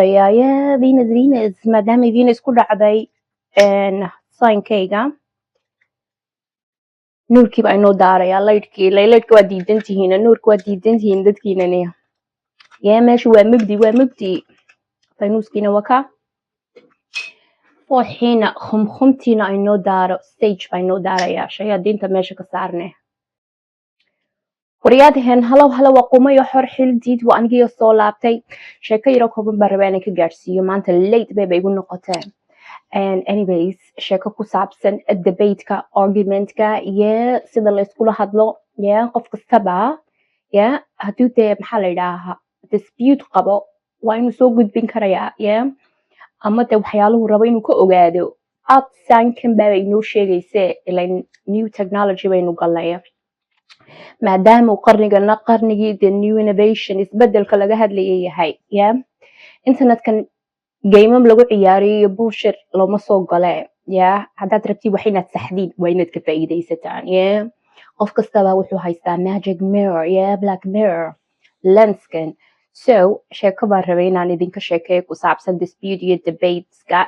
يا فينس maadaama Venus ku dhacday signkayga nuurkii baa inoo daaraya laydhkii waa diidan tihiin nuurka waa diidan tihiin dadkiinani yaa meesha waa mugdi faynuuskiina waa ka وحين خمخمتينا inoo daaro stage baa inoo daaraya shayaadiinta meesha ka saarne waryaadaheen halow waqumayo xor xildiid waa anigiyo soo laabtay sheeko yaro kooban baan rabaa inaan ka gaarsiiyo maanta late bay igu noqotee and anyways sheeko ku saabsan debate-ka argument-ka iyo sida la iskula hadlo qof kastaba hadduu dee maxaa la yidhaahaa dispute qabo waa inuu soo gudbin karayaa ama de waxyaaluhu rabo inuu ka ogaado outsankan baa inoo sheegayse ilan new technology baynu galnay maadaama qarnigana qarnigii the new innovation isbedelka laga hadlayay yahay internetkan gaymam lagu ciyaariyo iyo bullshit looma soo gale haddaad rabtid wax inaad saxdiin waa inaad ka faa'iidaysataan qof kastaba wuxuu haystaa magic mirror black mirror lenskan so sheeko baan rabay inaan idinka sheekeeyo ku saabsan dispute iyo debateska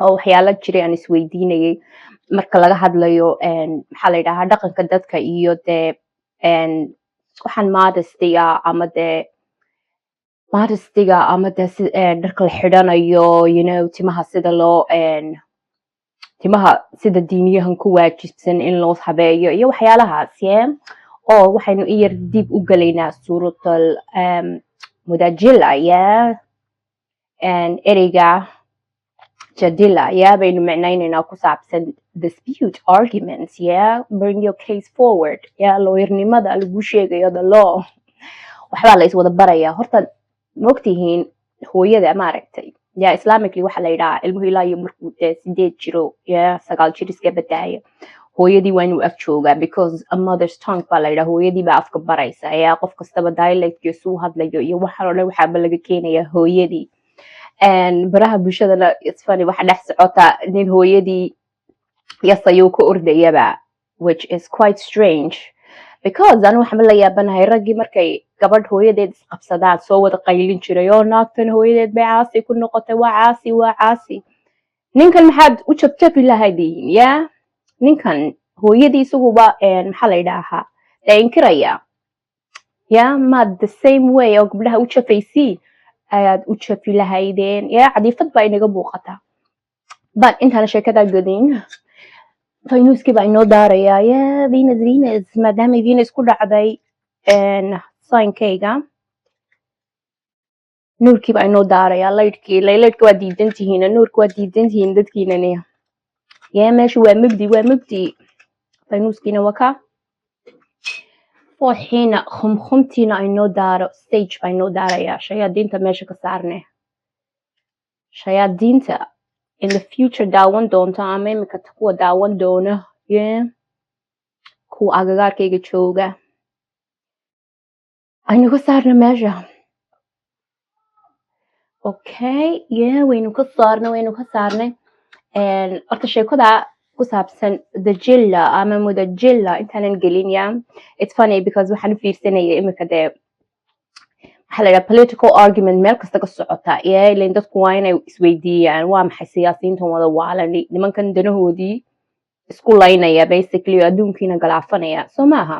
oo waxyaalo jiray aan isweydiinayay marka laga hadlayo maxaa la yidhahaa dhaqanka dadka iyo dee waxaan modestiga ama dee dharka la xidhanayo timaha sida loo timaha sida diiniyahan ku waajibsan in loo habeeyo iyo waxyaalahaas oo waxaynu in yar dib u galaynaa suuratul mudajila ereyga jadila baynu micnaynaynaa ku saabsan dispute arguments bring your case forward looyarnimada lagu sheegayo the law waxbaa la iswada baraya horta maogtihiin hooyada maaragtay islamically waxa la yidhahaa ilmuhu ilaa iyo markuu 8 jiro 9 jir iska badaaya hooyadii waa inuu ag joogaa because a mother's tongue baa la yidhaha hooyadii baa afka baraysa qof kastaba dialectkiyo suu hadlayo iyo waxaan oo dhan waxaaba laga keenaya hooyadii baraha bulshadana it's funny waxa dhex socota nin hooyadii yasayuu ka ordayaba which is quite strange because anu waxaan la yaabanahay raggii markay gabadh hooyadeed isqabsadaan soo wada qaylin jiray oo naagtan hooyadeed bay caasi ku noqotay waa caasi ninkan maxaad u jabjabi lahaydin ninkan hooyadii isaguba maxaa la yidhaahaa inkiraya ma the same way oo gabdhaha u jafaysiin ayaad u jafi lahaydeen cadiifad baa inaga muuqata but intaana sheekada godin faynuuskii baa inoo daaraya Venus maadaama Venus ku dhacday signkayga nuurkii baa inoo daaraya laydhkii waa diidan tihiin nuurka waa diidan tihiin dadkiinani meesha waa mugdi faynuuskiina waa ka وحين خمخمتينا inoo daaro stage baa inoo daaraya shayaadiinta meesha ka saarne shayaadiinta in the future daawan doonta ama imika kuwa daawan doona kuwa agagaarkayga jooga aynu ka saarna meesha okay waynu ka saarnay horta sheekada ku saabsan dajilla ama mudajilla intaanan gelin it's funny because waxaan u fiirsanaya imika dee waxaa la yidhaha political argument meel kasta ka socota ilan dadku waa inay isweydiiyaan waa maxay siyaasiyiintan wada waalani nimankan danahoodii isku laynaya basically oo adduunkiina galaafanaya soo maaha